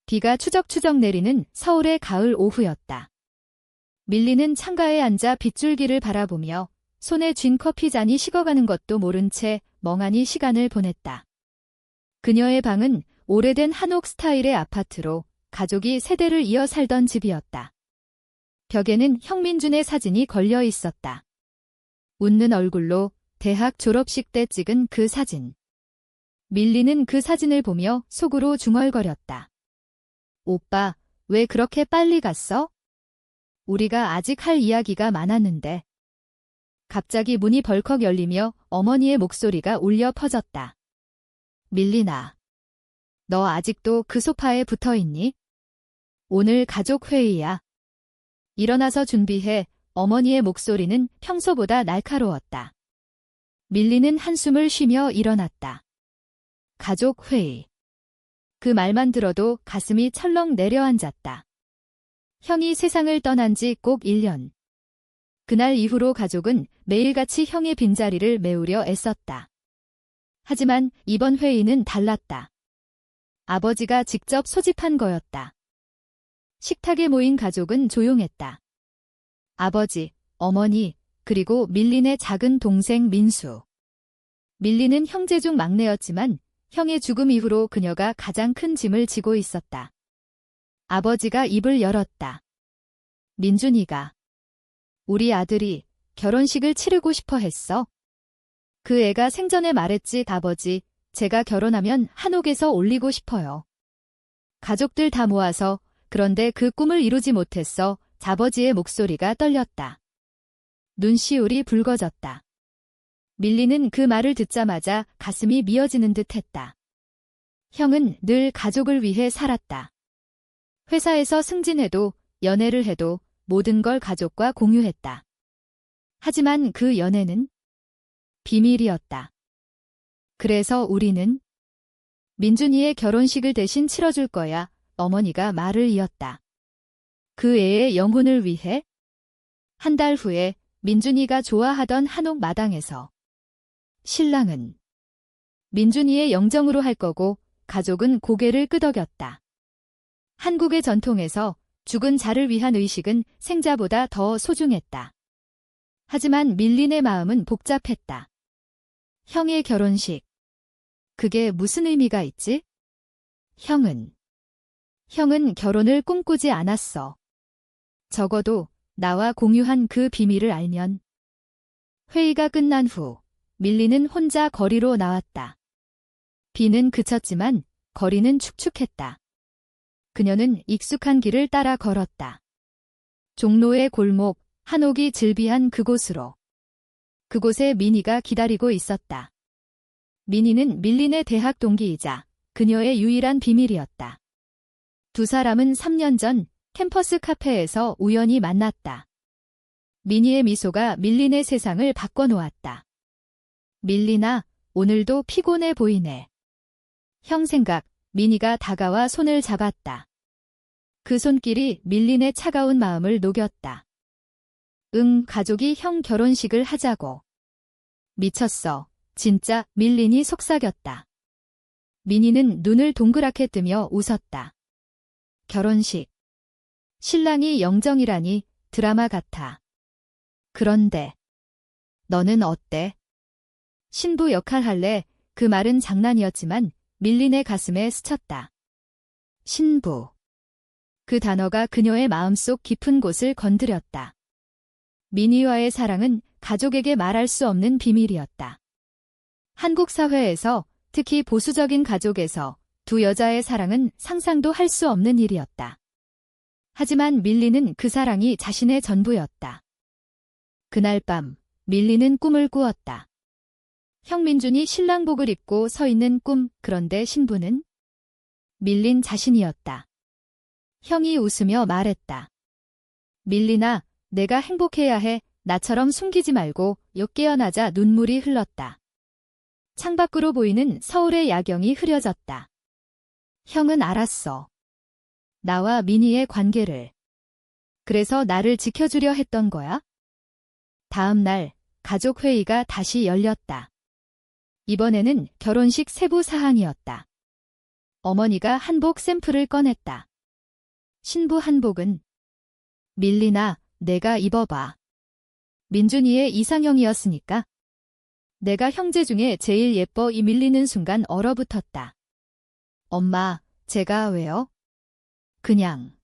비가 추적추적 내리는 서울의 가을 오후였다. 밀리는 창가에 앉아 빗줄기를 바라보며 손에 쥔 커피 잔이 식어가는 것도 모른 채 멍하니 시간을 보냈다. 그녀의 방은 오래된 한옥 스타일의 아파트로 가족이 세대를 이어 살던 집이었다. 벽에는 형민준의 사진이 걸려 있었다. 웃는 얼굴로 대학 졸업식 때 찍은 그 사진. 밀리는 그 사진을 보며 속으로 중얼거렸다. 오빠, 왜 그렇게 빨리 갔어? 우리가 아직 할 이야기가 많았는데. 갑자기 문이 벌컥 열리며 어머니의 목소리가 울려 퍼졌다. 밀리나, 너 아직도 그 소파에 붙어 있니? 오늘 가족 회의야. 일어나서 준비해. 어머니의 목소리는 평소보다 날카로웠다. 밀리는 한숨을 쉬며 일어났다. 가족 회의. 그 말만 들어도 가슴이 철렁 내려앉았다. 형이 세상을 떠난 지 꼭 1년. 그날 이후로 가족은 매일같이 형의 빈자리를 메우려 애썼다. 하지만 이번 회의는 달랐다. 아버지가 직접 소집한 거였다. 식탁에 모인 가족은 조용했다. 아버지, 어머니, 그리고 밀린의 작은 동생 민수. 밀린은 형제 중 막내였지만 형의 죽음 이후로 그녀가 가장 큰 짐을 지고 있었다. 아버지가 입을 열었다. 민준이가. 우리 아들이 결혼식을 치르고 싶어 했어. 그 애가 생전에 말했지, 아버지, 제가 결혼하면 한옥에서 올리고 싶어요. 가족들 다 모아서. 그런데 그 꿈을 이루지 못했어. 아버지의 목소리가 떨렸다. 눈시울이 붉어졌다. 밀리는 그 말을 듣자마자 가슴이 미어지는 듯 했다. 형은 늘 가족을 위해 살았다. 회사에서 승진해도 연애를 해도 모든 걸 가족과 공유했다. 하지만 그 연애는 비밀이었다. 그래서 우리는 민준이의 결혼식을 대신 치러줄 거야. 어머니가 말을 이었다. 그 애의 영혼을 위해? 한 달 후에 민준이가 좋아하던 한옥 마당에서 신랑은 민준이의 영정으로 할 거고 가족은 고개를 끄덕였다. 한국의 전통에서 죽은 자를 위한 의식은 생자보다 더 소중했다. 하지만 밀린의 마음은 복잡했다. 형의 결혼식. 그게 무슨 의미가 있지? 형은 결혼을 꿈꾸지 않았어. 적어도 나와 공유한 그 비밀을 알면. 회의가 끝난 후 밀리는 혼자 거리로 나왔다. 비는 그쳤지만 거리는 축축했다. 그녀는 익숙한 길을 따라 걸었다. 종로의 골목, 한옥이 즐비한 그곳으로. 그곳에 미니가 기다리고 있었다. 미니는 밀린의 대학 동기이자 그녀의 유일한 비밀이었다. 두 사람은 3년 전 캠퍼스 카페에서 우연히 만났다. 미니의 미소가 밀린의 세상을 바꿔놓았다. 밀린아, 오늘도 피곤해 보이네. 형 생각. 미니가 다가와 손을 잡았다. 그 손길이 밀린의 차가운 마음을 녹였다. 응, 가족이 형 결혼식을 하자고. 미쳤어. 진짜. 밀린이 속삭였다. 미니는 눈을 동그랗게 뜨며 웃었다. 결혼식. 신랑이 영정이라니 드라마 같아. 그런데 너는 어때? 신부 역할 할래? 그 말은 장난이었지만 밀린의 가슴에 스쳤다. 신부. 그 단어가 그녀의 마음속 깊은 곳을 건드렸다. 미니와의 사랑은 가족에게 말할 수 없는 비밀이었다. 한국 사회에서, 특히 보수적인 가족에서 두 여자의 사랑은 상상도 할 수 없는 일이었다. 하지만 밀리는 그 사랑이 자신의 전부였다. 그날 밤, 밀리는 꿈을 꾸었다. 형민준이 신랑복을 입고 서 있는 꿈. 그런데 신부는 밀린 자신이었다. 형이 웃으며 말했다. 밀린아, 내가 행복해야 해. 나처럼 숨기지 말고. 깨어나자 눈물이 흘렀다. 창밖으로 보이는 서울의 야경이 흐려졌다. 형은 알았어. 나와 미니의 관계를. 그래서 나를 지켜주려 했던 거야? 다음 날, 가족 회의가 다시 열렸다. 이번에는 결혼식 세부 사항이었다. 어머니가 한복 샘플을 꺼냈다. 신부 한복은 밀리나 내가 입어봐. 민준이의 이상형이었으니까. 내가 형제 중에 제일 예뻐. 이 밀리는 순간 얼어붙었다. 엄마, 제가 왜요? 그냥.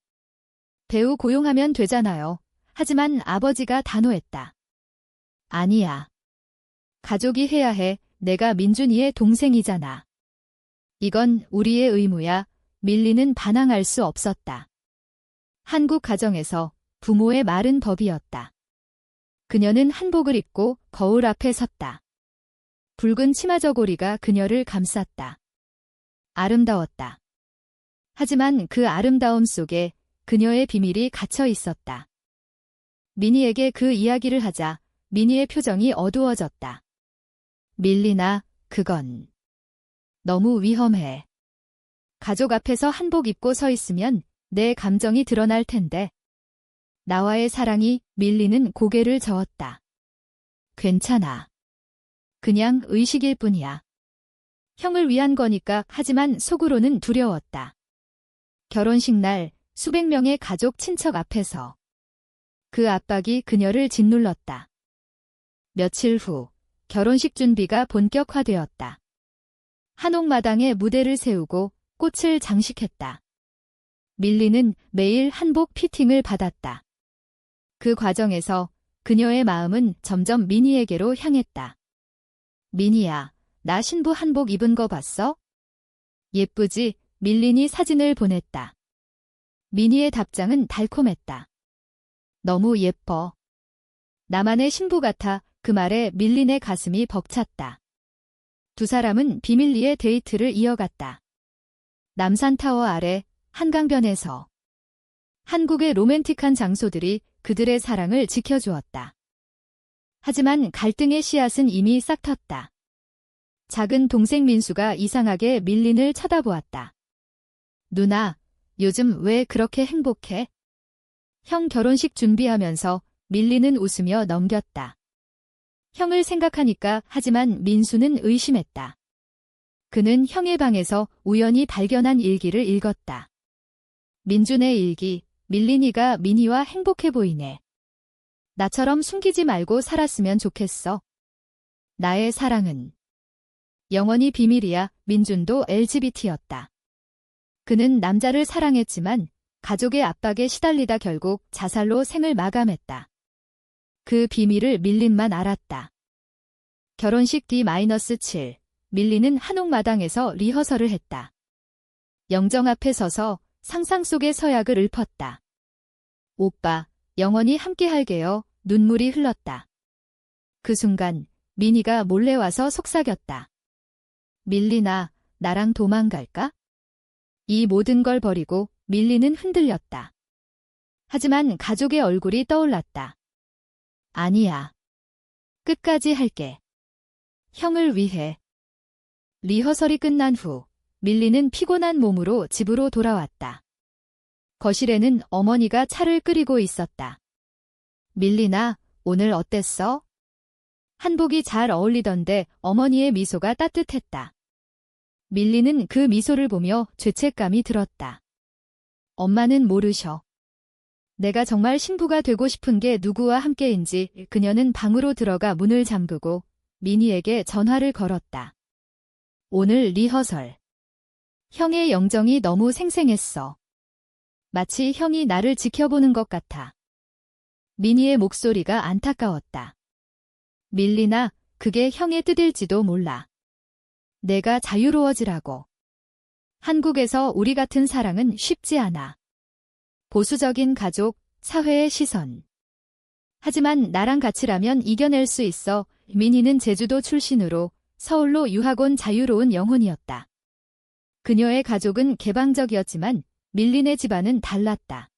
배우 고용하면 되잖아요. 하지만 아버지가 단호했다. 아니야. 가족이 해야 해. 내가 민준이의 동생이잖아. 이건 우리의 의무야. 밀리는 반항할 수 없었다. 한국 가정에서 부모의 말은 법이었다. 그녀는 한복을 입고 거울 앞에 섰다. 붉은 치마 저고리가 그녀를 감쌌다. 아름다웠다. 하지만 그 아름다움 속에 그녀의 비밀이 갇혀 있었다. 미니에게 그 이야기를 하자 미니의 표정이 어두워졌다. 밀리나, 그건 너무 위험해. 가족 앞에서 한복 입고 서 있으면 내 감정이 드러날 텐데. 나와의 사랑이. 밀리는 고개를 저었다. 괜찮아. 그냥 의식일 뿐이야. 형을 위한 거니까. 하지만 속으로는 두려웠다. 결혼식 날 수백 명의 가족 친척 앞에서 그 압박이 그녀를 짓눌렀다. 며칠 후 결혼식 준비가 본격화되었다. 한옥마당에 무대를 세우고 꽃을 장식했다. 밀리는 매일 한복 피팅을 받았다. 그 과정에서 그녀의 마음은 점점 미니에게로 향했다. 미니야, 나 신부 한복 입은 거 봤어? 예쁘지? 밀린이 사진을 보냈다. 미니의 답장은 달콤했다. 너무 예뻐. 나만의 신부 같아. 그 말에 밀린의 가슴이 벅찼다. 두 사람은 비밀리에 데이트를 이어갔다. 남산타워 아래 한강변에서 한국의 로맨틱한 장소들이 그들의 사랑을 지켜주었다. 하지만 갈등의 씨앗은 이미 싹 텄다. 작은 동생 민수가 이상하게 밀린을 쳐다보았다. 누나, 요즘 왜 그렇게 행복해? 형 결혼식 준비하면서 밀린은 웃으며 넘겼다. 형을 생각하니까. 하지만 민수는 의심했다. 그는 형의 방에서 우연히 발견한 일기를 읽었다. 민준의 일기. 밀린이가 미니와 행복해 보이네. 나처럼 숨기지 말고 살았으면 좋겠어. 나의 사랑은 영원히 비밀이야. 민준도 LGBT였다. 그는 남자를 사랑했지만 가족의 압박에 시달리다 결국 자살로 생을 마감했다. 그 비밀을 밀린만 알았다. 결혼식 D-7. 밀린은 한옥마당에서 리허설을 했다. 영정 앞에 서서 상상 속의 서약을 읊었다. 오빠, 영원히 함께할게요. 눈물이 흘렀다. 그 순간 미니가 몰래 와서 속삭였다. 밀리나, 나랑 도망갈까? 이 모든 걸 버리고 밀리는 흔들렸다. 하지만 가족의 얼굴이 떠올랐다. 아니야. 끝까지 할게. 형을 위해. 리허설이 끝난 후 밀리는 피곤한 몸으로 집으로 돌아왔다. 거실에는 어머니가 차를 끓이고 있었다. 밀리나, 오늘 어땠어? 한복이 잘 어울리던데. 어머니의 미소가 따뜻했다. 밀리는 그 미소를 보며 죄책감이 들었다. 엄마는 모르셔. 내가 정말 신부가 되고 싶은 게 누구와 함께인지. 그녀는 방으로 들어가 문을 잠그고 미니에게 전화를 걸었다. 오늘 리허설. 형의 영정이 너무 생생했어. 마치 형이 나를 지켜보는 것 같아. 미니의 목소리가 안타까웠다. 밀리나, 그게 형의 뜻일지도 몰라. 내가 자유로워지라고. 한국에서 우리 같은 사랑은 쉽지 않아. 보수적인 가족, 사회의 시선. 하지만 나랑 같이라면 이겨낼 수 있어. 미니는 제주도 출신으로 서울로 유학 온 자유로운 영혼이었다. 그녀의 가족은 개방적이었지만 밀린의 집안은 달랐다.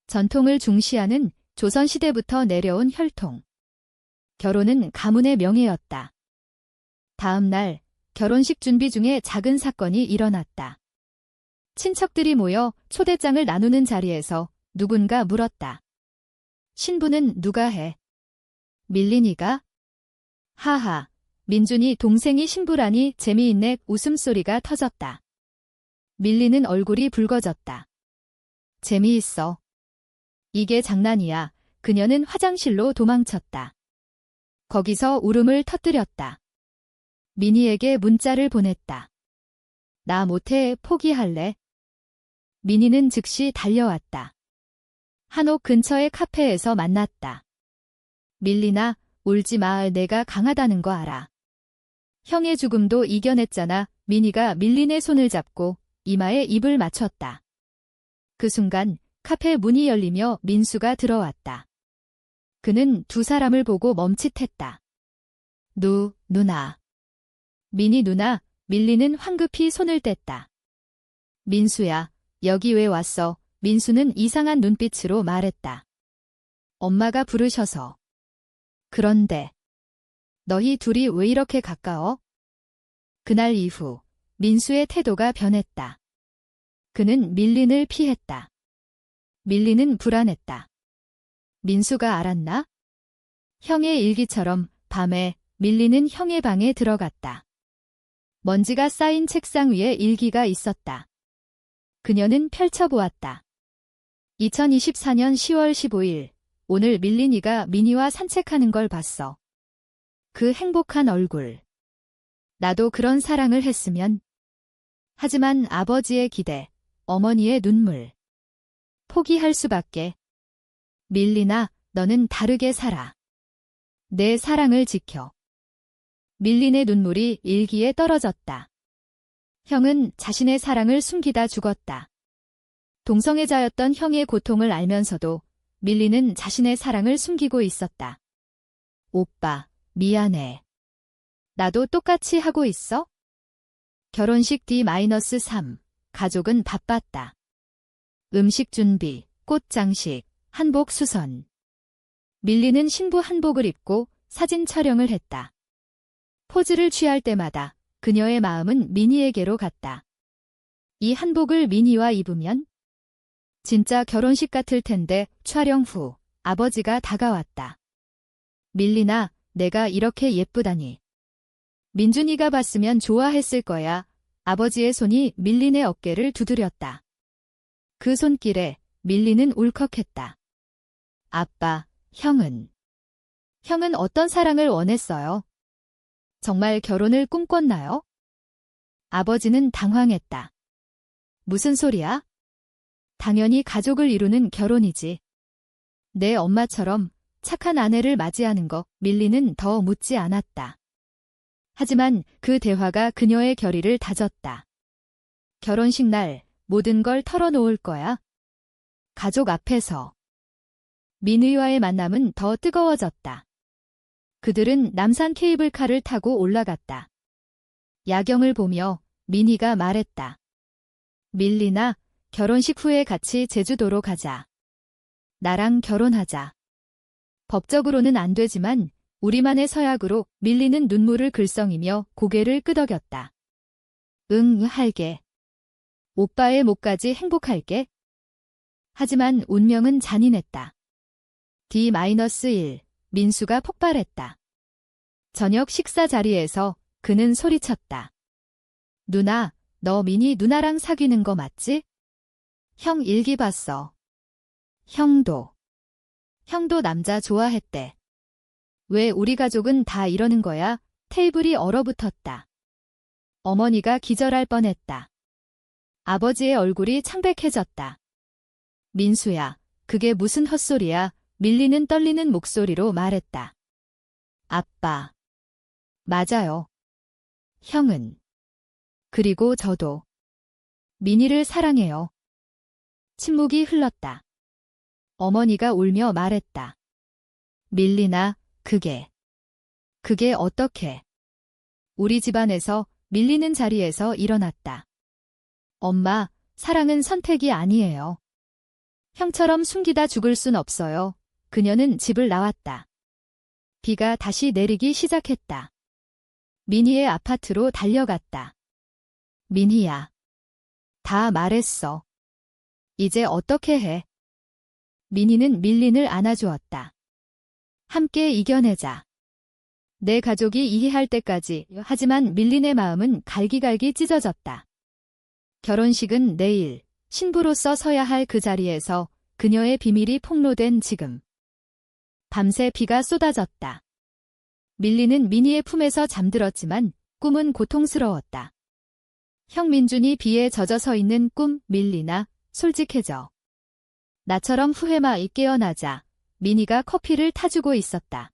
전통을 중시하는 조선시대부터 내려온 혈통. 결혼은 가문의 명예였다. 다음 날 결혼식 준비 중에 작은 사건이 일어났다. 친척들이 모여 초대장을 나누는 자리에서 누군가 물었다. 신부는 누가 해? 밀린이가? 하하, 민준이 동생이 신부라니. 재미있네. 웃음소리가 터졌다. 밀리는 얼굴이 붉어졌다. 재미있어. 이게 장난이야. 그녀는 화장실로 도망쳤다. 거기서 울음을 터뜨렸다. 민희에게 문자를 보냈다. 나 못해, 포기할래. 민희는 즉시 달려왔다. 한옥 근처의 카페에서 만났다. 밀리나, 울지 마. 내가 강하다는 거 알아. 형의 죽음도 이겨냈잖아. 민희가 밀린의 손을 잡고 이마에 입을 맞췄다. 그 순간 카페 문이 열리며 민수가 들어왔다. 그는 두 사람을 보고 멈칫했다. 누나. 민희 누나, 밀리는 황급히 손을 뗐다. 민수야, 여기 왜 왔어? 민수는 이상한 눈빛으로 말했다. 엄마가 부르셔서. 그런데 너희 둘이 왜 이렇게 가까워? 그날 이후 민수의 태도가 변했다. 그는 밀린을 피했다. 밀린은 불안했다. 민수가 알았나? 형의 일기처럼 밤에 밀린은 형의 방에 들어갔다. 먼지가 쌓인 책상 위에 일기가 있었다. 그녀는 펼쳐보았다. 2024년 10월 15일, 오늘 밀린이가 민희와 산책하는 걸 봤어. 그 행복한 얼굴. 나도 그런 사랑을 했으면. 하지만 아버지의 기대, 어머니의 눈물. 포기할 수밖에. 밀리나, 너는 다르게 살아. 내 사랑을 지켜. 밀린의 눈물이 일기에 떨어졌다. 형은 자신의 사랑을 숨기다 죽었다. 동성애자였던 형의 고통을 알면서도 밀린은 자신의 사랑을 숨기고 있었다. 오빠, 미안해. 나도 똑같이 하고 있어? 결혼식 D-3. 가족은 바빴다. 음식 준비, 꽃 장식, 한복 수선. 밀리는 신부 한복을 입고 사진 촬영을 했다. 포즈를 취할 때마다 그녀의 마음은 민희에게로 갔다. 이 한복을 민희와 입으면 진짜 결혼식 같을 텐데. 촬영 후 아버지가 다가왔다. 밀리나, 내가 이렇게 예쁘다니. 민준이가 봤으면 좋아했을 거야. 아버지의 손이 밀린의 어깨를 두드렸다. 그 손길에 밀리는 울컥했다. 아빠, 형은 어떤 사랑을 원했어요? 정말 결혼을 꿈꿨나요? 아버지는 당황했다. 무슨 소리야? 당연히 가족을 이루는 결혼이지. 내 엄마처럼 착한 아내를 맞이하는 거. 밀리는 더 묻지 않았다. 하지만 그 대화가 그녀의 결의를 다졌다. 결혼식 날 모든 걸 털어놓을 거야. 가족 앞에서. 민희와의 만남은 더 뜨거워졌다. 그들은 남산 케이블카를 타고 올라갔다. 야경을 보며 민희가 말했다. 밀리나, 결혼식 후에 같이 제주도로 가자. 나랑 결혼하자. 법적으로는 안 되지만 우리만의 서약으로. 밀리는 눈물을 글썽이며 고개를 끄덕였다. 응, 할게. 오빠의 목까지 행복할게. 하지만 운명은 잔인했다. D-1. 민수가 폭발했다. 저녁 식사 자리에서 그는 소리쳤다. 누나, 너 민희 누나랑 사귀는 거 맞지? 형 일기 봤어. 형도 남자 좋아했대. 왜 우리 가족은 다 이러는 거야? 테이블이 얼어붙었다. 어머니가 기절할 뻔했다. 아버지의 얼굴이 창백해졌다. 민수야, 그게 무슨 헛소리야? 밀리는 떨리는 목소리로 말했다. 아빠. 맞아요. 형은. 그리고 저도. 민희를 사랑해요. 침묵이 흘렀다. 어머니가 울며 말했다. 밀리나, 그게 어떻게. 우리 집안에서. 밀리는 자리에서 일어났다. 엄마, 사랑은 선택이 아니에요. 형처럼 숨기다 죽을 순 없어요. 그녀는 집을 나왔다. 비가 다시 내리기 시작했다. 민희의 아파트로 달려갔다. 민희야. 다 말했어. 이제 어떻게 해? 민희는 밀린을 안아주었다. 함께 이겨내자. 내 가족이 이해할 때까지. 하지만 밀린의 마음은 갈기갈기 찢어졌다. 결혼식은 내일, 신부로서 서야 할 그 자리에서 그녀의 비밀이 폭로된 지금. 밤새 비가 쏟아졌다. 밀리는 미니의 품에서 잠들었지만 꿈은 고통스러웠다. 형 민준이 비에 젖어 서 있는 꿈. 밀리나, 솔직해져. 나처럼 후회만 깨어나자 미니가 커피를 타주고 있었다.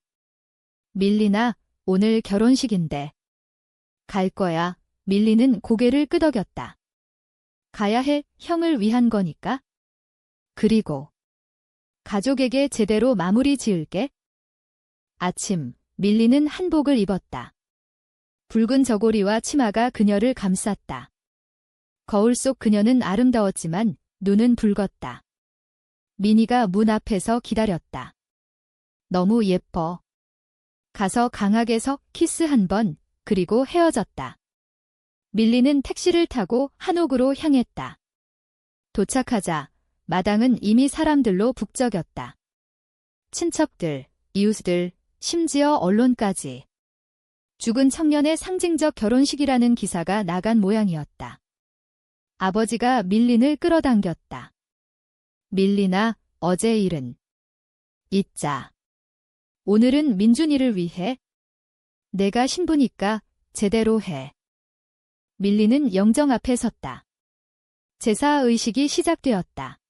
밀리나, 오늘 결혼식인데. 갈 거야. 밀리는 고개를 끄덕였다. 가야 해. 형을 위한 거니까. 그리고 가족에게 제대로 마무리 지을게. 아침, 밀리는 한복을 입었다. 붉은 저고리와 치마가 그녀를 감쌌다. 거울 속 그녀는 아름다웠지만 눈은 붉었다. 미니가 문 앞에서 기다렸다. 너무 예뻐. 가서 강하게 키스 한 번, 그리고 헤어졌다. 밀리는 택시를 타고 한옥으로 향했다. 도착하자 마당은 이미 사람들로 북적였다. 친척들, 이웃들, 심지어 언론까지. 죽은 청년의 상징적 결혼식이라는 기사가 나간 모양이었다. 아버지가 밀린을 끌어당겼다. 밀리나, 어제 일은 잊자. 오늘은 민준이를 위해. 내가 신부니까 제대로 해. 밀리는 영정 앞에 섰다. 제사 의식이 시작되었다.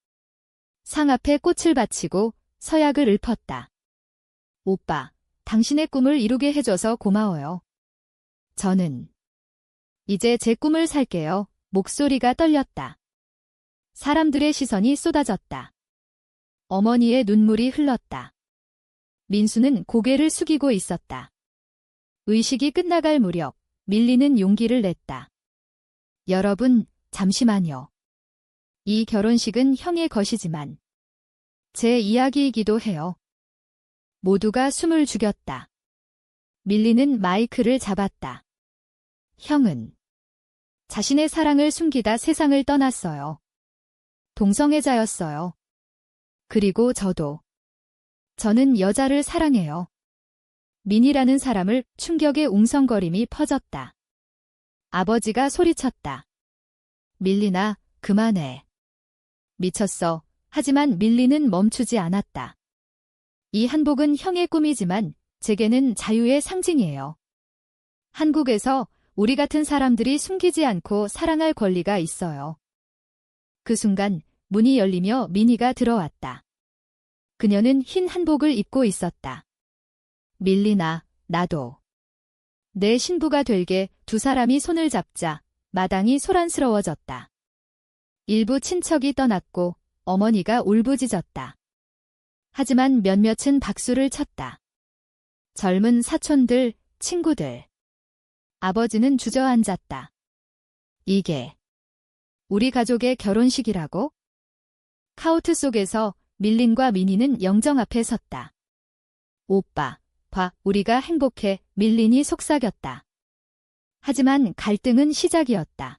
상 앞에 꽃을 바치고 서약을 읊었다. 오빠, 당신의 꿈을 이루게 해줘서 고마워요. 저는 이제 제 꿈을 살게요. 목소리가 떨렸다. 사람들의 시선이 쏟아졌다. 어머니의 눈물이 흘렀다. 민수는 고개를 숙이고 있었다. 의식이 끝나갈 무렵 밀리는 용기를 냈다. 여러분, 잠시만요. 이 결혼식은 형의 것이지만 제 이야기이기도 해요. 모두가 숨을 죽였다. 밀리는 마이크를 잡았다. 형은 자신의 사랑을 숨기다 세상을 떠났어요. 동성애자였어요. 그리고 저도. 저는 여자를 사랑해요. 민이라는 사람을. 충격의 웅성거림이 퍼졌다. 아버지가 소리쳤다. 밀리나, 그만해. 미쳤어. 하지만 밀리는 멈추지 않았다. 이 한복은 형의 꿈이지만 제게는 자유의 상징이에요. 한국에서 우리 같은 사람들이 숨기지 않고 사랑할 권리가 있어요. 그 순간 문이 열리며 미니가 들어왔다. 그녀는 흰 한복을 입고 있었다. 밀리나, 나도. 내 신부가 될게. 두 사람이 손을 잡자 마당이 소란스러워졌다. 일부 친척이 떠났고 어머니가 울부짖었다. 하지만 몇몇은 박수를 쳤다. 젊은 사촌들, 친구들. 아버지는 주저앉았다. 이게 우리 가족의 결혼식이라고? 카우트 속에서 밀린과 미니는 영정 앞에 섰다. 오빠, 봐, 우리가 행복해. 밀린이 속삭였다. 하지만 갈등은 시작이었다.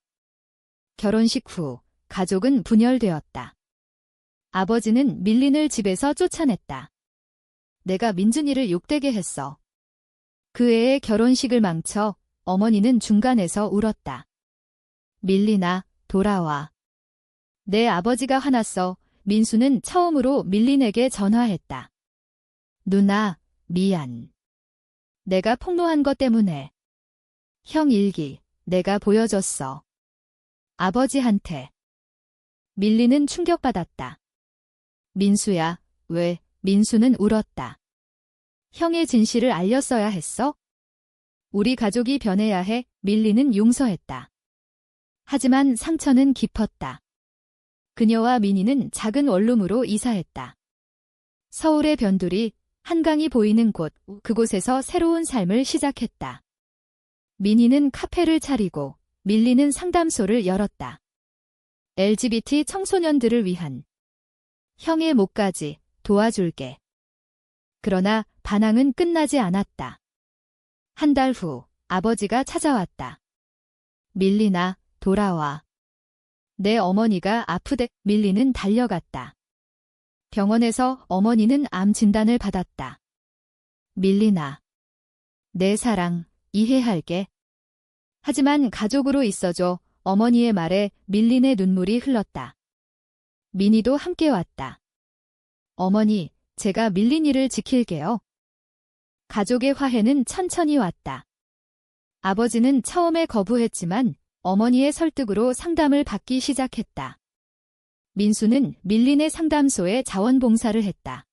결혼식 후 가족은 분열되었다. 아버지는 밀린을 집에서 쫓아냈다. 내가 민준이를 욕되게 했어. 그 애의 결혼식을 망쳐. 어머니는 중간에서 울었다. 밀리나, 돌아와. 내 아버지가 화났어. 민수는 처음으로 밀린에게 전화했다. 누나, 미안. 내가 폭로한 것 때문에. 형 일기, 내가 보여줬어. 아버지한테. 밀리는 충격받았다. 민수야, 왜? 민수는 울었다. 형의 진실을 알렸어야 했어? 우리 가족이 변해야 해. 밀리는 용서했다. 하지만 상처는 깊었다. 그녀와 미니는 작은 원룸으로 이사했다. 서울의 변두리, 한강이 보이는 곳, 그곳에서 새로운 삶을 시작했다. 미니는 카페를 차리고 밀리는 상담소를 열었다. LGBT 청소년들을 위한. 형의 목까지 도와줄게. 그러나 반항은 끝나지 않았다. 한 달 후 아버지가 찾아왔다. 밀리나, 돌아와. 내 어머니가 아프대. 밀리는 달려갔다. 병원에서 어머니는 암 진단을 받았다. 밀리나. 내 사랑, 이해할게. 하지만 가족으로 있어줘. 어머니의 말에 밀린의 눈물이 흘렀다. 민희도 함께 왔다. 어머니, 제가 밀린이를 지킬게요. 가족의 화해는 천천히 왔다. 아버지는 처음에 거부했지만 어머니의 설득으로 상담을 받기 시작했다. 민수는 밀린의 상담소에 자원봉사를 했다.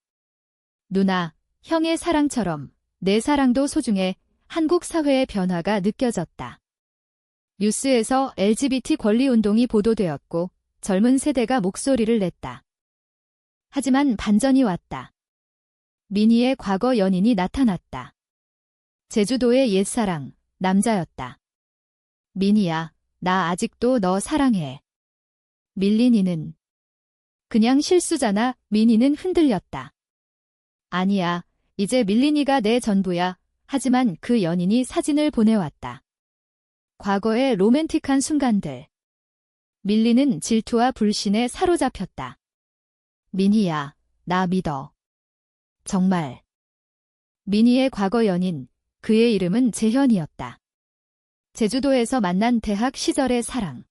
누나, 형의 사랑처럼 내 사랑도 소중해. 한국 사회의 변화가 느껴졌다. 뉴스에서 LGBT 권리 운동이 보도되었고 젊은 세대가 목소리를 냈다. 하지만 반전이 왔다. 민희의 과거 연인이 나타났다. 제주도의 옛사랑, 남자였다. 민희야, 나 아직도 너 사랑해. 밀린이는 그냥 실수잖아. 민희는 흔들렸다. 아니야, 이제 밀린이가 내 전부야. 하지만 그 연인이 사진을 보내왔다. 과거의 로맨틱한 순간들. 밀린은 질투와 불신에 사로잡혔다. 민희야, 나 믿어. 정말. 민희의 과거 연인, 그의 이름은 재현이었다. 제주도에서 만난 대학 시절의 사랑.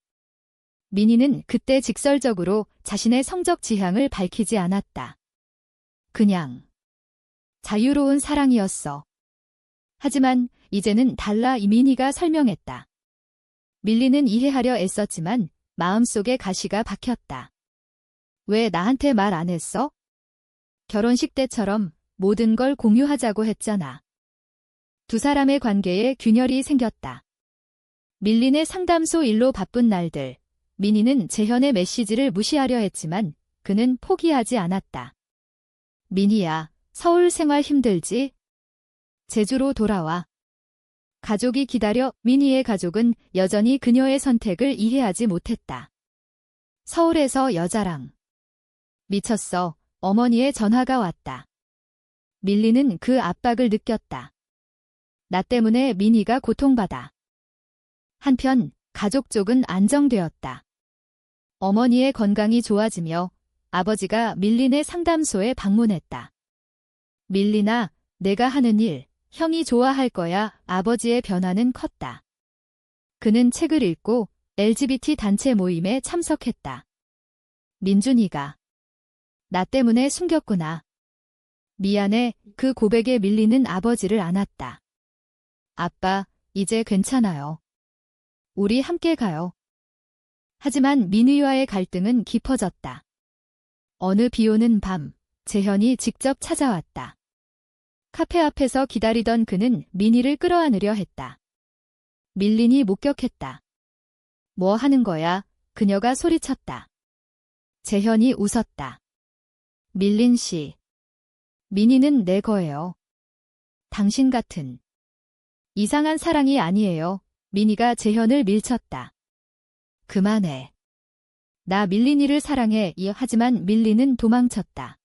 민희는 그때 직설적으로 자신의 성적 지향을 밝히지 않았다. 그냥 자유로운 사랑이었어. 하지만 이제는 달라. 민희가 설명했다. 밀린은 이해하려 애썼지만 마음속에 가시가 박혔다. 왜 나한테 말 안 했어? 결혼식 때처럼 모든 걸 공유하자고 했잖아. 두 사람의 관계에 균열이 생겼다. 밀린의 상담소 일로 바쁜 날들, 민희는 재현의 메시지를 무시하려 했지만 그는 포기하지 않았다. 민희야, 서울 생활 힘들지? 제주로 돌아와. 가족이 기다려. 민희의 가족은 여전히 그녀의 선택을 이해하지 못했다. 서울에서 여자랑. 미쳤어. 어머니의 전화가 왔다. 밀린은 그 압박을 느꼈다. 나 때문에 민희가 고통받아. 한편 가족 쪽은 안정되었다. 어머니의 건강이 좋아지며 아버지가 밀린의 상담소에 방문했다. 밀린아, 내가 하는 일, 형이 좋아할 거야. 아버지의 변화는 컸다. 그는 책을 읽고 LGBT 단체 모임에 참석했다. 민준이가 나 때문에 숨겼구나. 미안해. 그 고백에 밀리는 아버지를 안았다. 아빠, 이제 괜찮아요. 우리 함께 가요. 하지만 민희와의 갈등은 깊어졌다. 어느 비오는 밤, 재현이 직접 찾아왔다. 카페 앞에서 기다리던 그는 민희를 끌어안으려 했다. 밀린이 목격했다. 뭐 하는 거야? 그녀가 소리쳤다. 재현이 웃었다. 밀린 씨. 민희는 내 거예요. 당신 같은 이상한 사랑이 아니에요. 민희가 재현을 밀쳤다. 그만해. 나 밀린이를 사랑해. 하지만 밀린은 도망쳤다.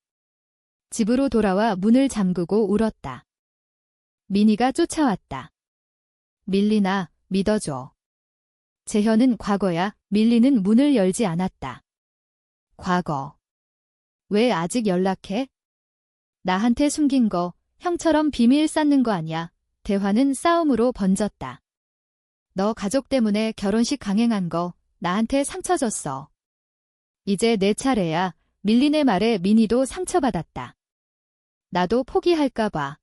집으로 돌아와 문을 잠그고 울었다. 민희가 쫓아왔다. 밀린아, 믿어줘. 재현은 과거야. 밀린은 문을 열지 않았다. 과거. 왜 아직 연락해? 나한테 숨긴 거, 형처럼 비밀 쌓는 거 아니야. 대화는 싸움으로 번졌다. 너 가족 때문에 결혼식 강행한 거 나한테 상처 줬어. 이제 내 차례야. 밀린의 말에 민희도 상처받았다. 나도 포기할까 봐.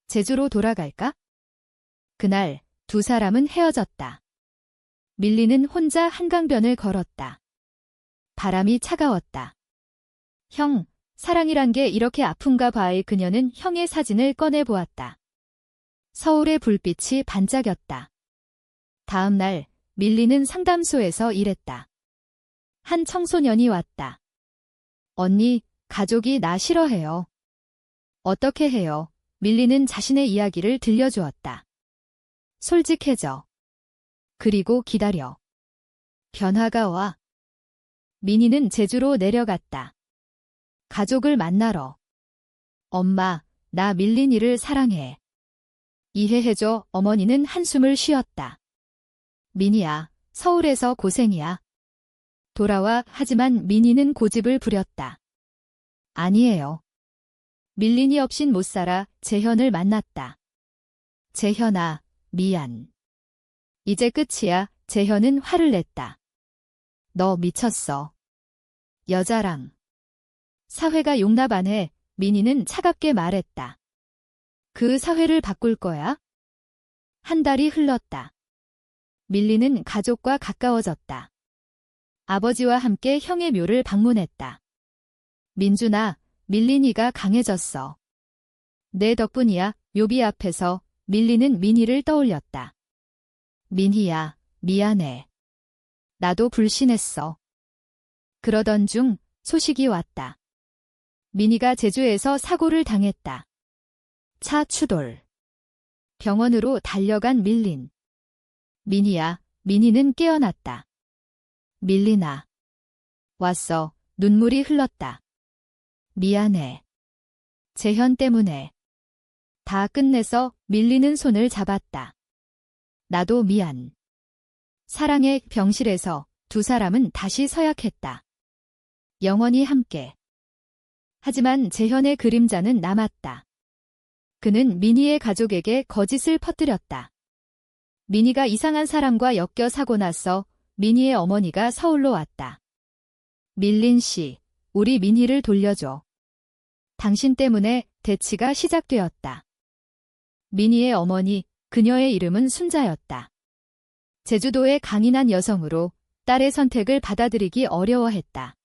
제주로 돌아갈까? 그날 두 사람은 헤어졌다. 밀린은 혼자 한강변을 걸었다. 바람이 차가웠다. 형, 사랑이란 게 이렇게 아픈가 봐의 그녀는 형의 사진을 꺼내보았다. 서울의 불빛이 반짝였다. 다음 날 밀린은 상담소에서 일했다. 한 청소년이 왔다. 언니, 가족이 나 싫어해요. 어떻게 해요? 밀린은 자신의 이야기를 들려주었다. 솔직해져. 그리고 기다려. 변화가 와. 민희는 제주로 내려갔다. 가족을 만나러. 엄마, 나 밀린이를 사랑해. 이해해줘. 어머니는 한숨을 쉬었다. 민희야, 서울에서 고생이야. 돌아와. 하지만 민희는 고집을 부렸다. 아니에요. 밀린이 없인 못 살아. 재현을 만났다. 재현아, 미안. 이제 끝이야. 재현은 화를 냈다. 너 미쳤어. 여자랑. 사회가 용납 안 해. 민희는 차갑게 말했다. 그 사회를 바꿀 거야? 한 달이 흘렀다. 밀리는 가족과 가까워졌다. 아버지와 함께 형의 묘를 방문했다. 민준아, 밀린이가 강해졌어. 내 덕분이야. 묘비 앞에서 밀리는 민희를 떠올렸다. 민희야, 미안해. 나도 불신했어. 그러던 중 소식이 왔다. 민희가 제주에서 사고를 당했다. 차 추돌. 병원으로 달려간 밀린. 민희야, 민희는 깨어났다. 밀린아. 왔어. 눈물이 흘렀다. 미안해. 재현 때문에. 다 끝내서 밀리는 손을 잡았다. 나도 미안. 사랑의 병실에서 두 사람은 다시 서약했다. 영원히 함께. 하지만 재현의 그림자는 남았다. 그는 민희의 가족에게 거짓을 퍼뜨렸다. 민희가 이상한 사람과 엮여 사고 나서 민희의 어머니가 서울로 왔다. 밀린 씨, 우리 민희를 돌려줘. 당신 때문에 대치가 시작되었다. 민희의 어머니, 그녀의 이름은 순자였다. 제주도의 강인한 여성으로 딸의 선택을 받아들이기 어려워했다.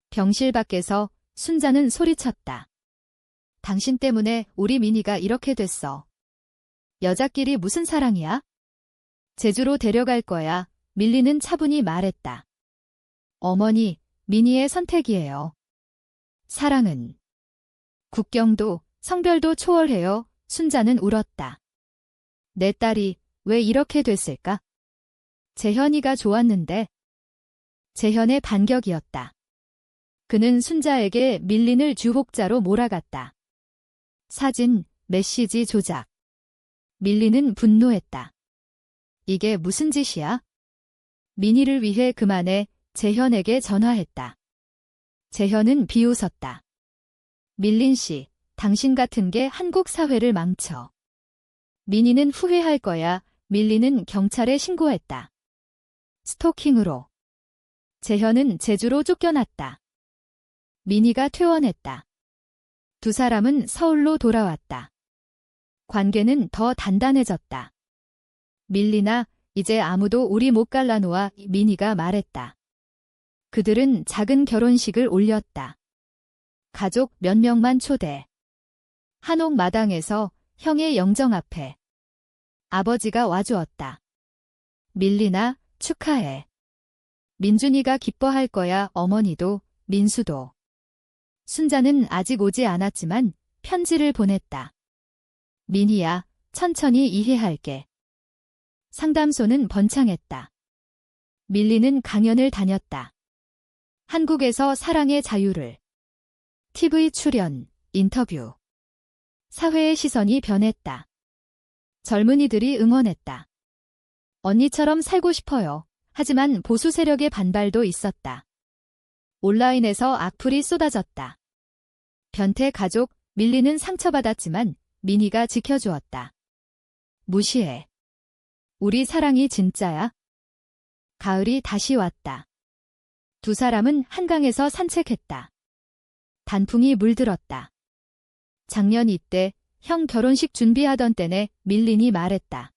병실 밖에서 순자는 소리쳤다. 당신 때문에 우리 민희가 이렇게 됐어. 여자끼리 무슨 사랑이야? 제주로 데려갈 거야. 밀리는 차분히 말했다. 어머니, 민희의 선택이에요. 사랑은 국경도 성별도 초월해요. 순자는 울었다. 내 딸이 왜 이렇게 됐을까? 재현이가 좋았는데. 재현의 반격이었다. 그는 순자에게 밀린을 주혹자로 몰아갔다. 사진, 메시지 조작. 밀린은 분노했다. 이게 무슨 짓이야? 민희를 위해 그만해. 재현에게 전화했다. 재현은 비웃었다. 밀린 씨, 당신 같은 게 한국 사회를 망쳐. 민희는 후회할 거야. 밀린은 경찰에 신고했다. 스토킹으로. 재현은 제주로 쫓겨났다. 민희가 퇴원했다. 두 사람은 서울로 돌아왔다. 관계는 더 단단해졌다. 밀린아, 이제 아무도 우리 못 갈라놓아. 민희가 말했다. 그들은 작은 결혼식을 올렸다. 가족 몇 명만 초대. 한옥 마당에서 형의 영정 앞에. 아버지가 와주었다. 밀린아, 축하해. 민준이가 기뻐할 거야. 어머니도, 민수도. 순자는 아직 오지 않았지만 편지를 보냈다. 민희야, 천천히 이해할게. 상담소는 번창했다. 밀리는 강연을 다녔다. 한국에서 사랑의 자유를. TV 출연, 인터뷰. 사회의 시선이 변했다. 젊은이들이 응원했다. 언니처럼 살고 싶어요. 하지만 보수 세력의 반발도 있었다. 온라인에서 악플이 쏟아졌다. 변태 가족, 밀리는 상처받았지만 민희가 지켜주었다. 무시해. 우리 사랑이 진짜야? 가을이 다시 왔다. 두 사람은 한강에서 산책했다. 단풍이 물들었다. 작년 이때 형 결혼식 준비하던 때네. 밀린이 말했다.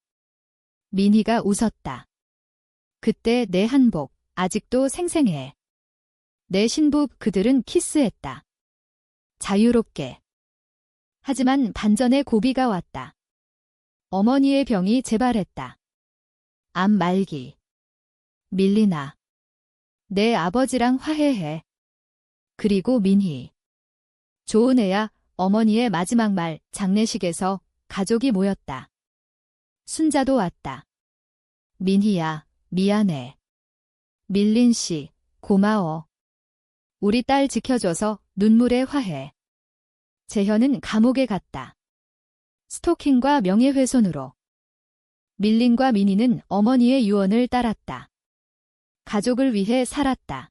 민희가 웃었다. 그때 내 한복 아직도 생생해. 내 신부 그들은 키스했다. 자유롭게. 하지만 반전의 고비가 왔다. 어머니의 병이 재발했다. 암 말기. 밀린아. 내 아버지랑 화해해. 그리고 민희. 좋은 애야. 어머니의 마지막 말. 장례식에서 가족이 모였다. 순자도 왔다. 민희야, 미안해. 밀린 씨, 고마워. 우리 딸 지켜줘서. 눈물에 화해. 재현은 감옥에 갔다. 스토킹과 명예훼손으로. 밀린과 민희는 어머니의 유언을 따랐다. 가족을 위해 살았다.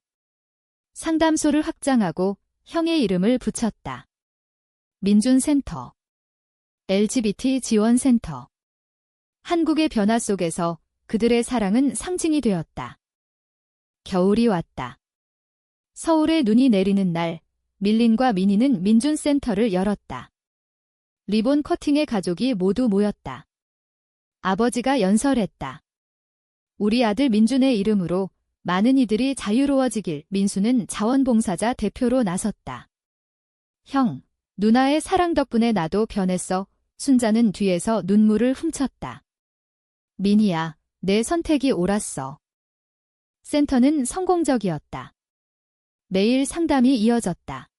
상담소를 확장하고 형의 이름을 붙였다. 민준센터. LGBT 지원센터. 한국의 변화 속에서 그들의 사랑은 상징이 되었다. 겨울이 왔다. 서울에 눈이 내리는 날, 밀린과 미니는 민준센터를 열었다. 리본 커팅의 가족이 모두 모였다. 아버지가 연설했다. 우리 아들 민준의 이름으로 많은 이들이 자유로워지길. 민수는 자원봉사자 대표로 나섰다. 형, 누나의 사랑 덕분에 나도 변했어. 순자는 뒤에서 눈물을 훔쳤다. 민희야, 내 선택이 옳았어. 센터는 성공적이었다. 매일 상담이 이어졌다.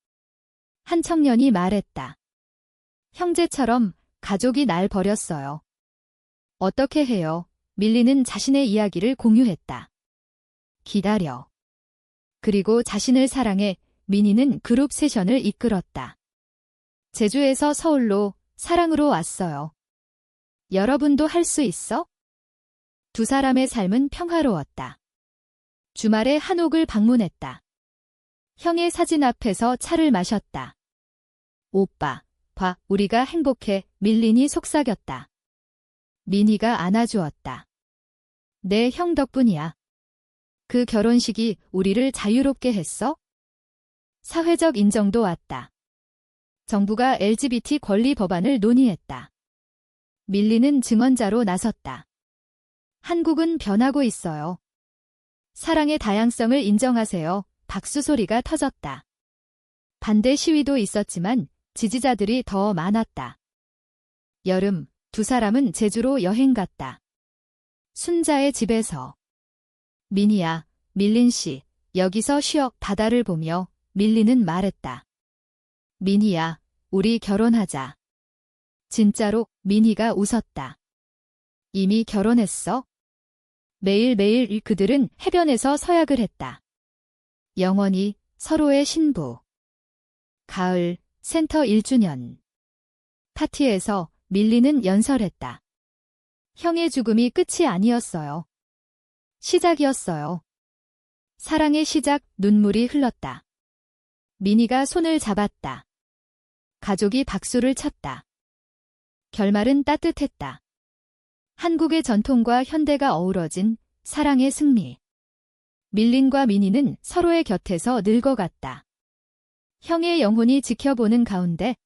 한 청년이 말했다. 형제처럼 가족이 날 버렸어요. 어떻게 해요? 밀리는 자신의 이야기를 공유했다. 기다려. 그리고 자신을 사랑해. 민희는 그룹 세션을 이끌었다. 제주에서 서울로 사랑으로 왔어요. 여러분도 할 수 있어? 두 사람의 삶은 평화로웠다. 주말에 한옥을 방문했다. 형의 사진 앞에서 차를 마셨다. 오빠, 봐, 우리가 행복해. 밀린이 속삭였다. 민희가 안아주었다. 내 형 덕분이야. 그 결혼식이 우리를 자유롭게 했어? 사회적 인정도 왔다. 정부가 LGBT 권리 법안을 논의했다. 밀리는 증언자로 나섰다. 한국은 변하고 있어요. 사랑의 다양성을 인정하세요. 박수 소리가 터졌다. 반대 시위도 있었지만 지지자들이 더 많았다. 여름, 두 사람은 제주로 여행 갔다. 순자의 집에서. 민희야, 밀린 씨, 여기서 쉬어. 바다를 보며 밀리는 말했다. 민희야, 우리 결혼하자. 진짜로. 민희가 웃었다. 이미 결혼했어? 매일매일 그들은 해변에서 서약을 했다. 영원히 서로의 신부. 가을, 센터 1주년. 파티에서 밀리는 연설했다. 형의 죽음이 끝이 아니었어요. 시작이었어요. 사랑의 시작. 눈물이 흘렀다. 민희가 손을 잡았다. 가족이 박수를 쳤다. 결말은 따뜻했다. 한국의 전통과 현대가 어우러진 사랑의 승리. 밀린과 민희는 서로의 곁에서 늙어갔다. 형의 영혼이 지켜보는 가운데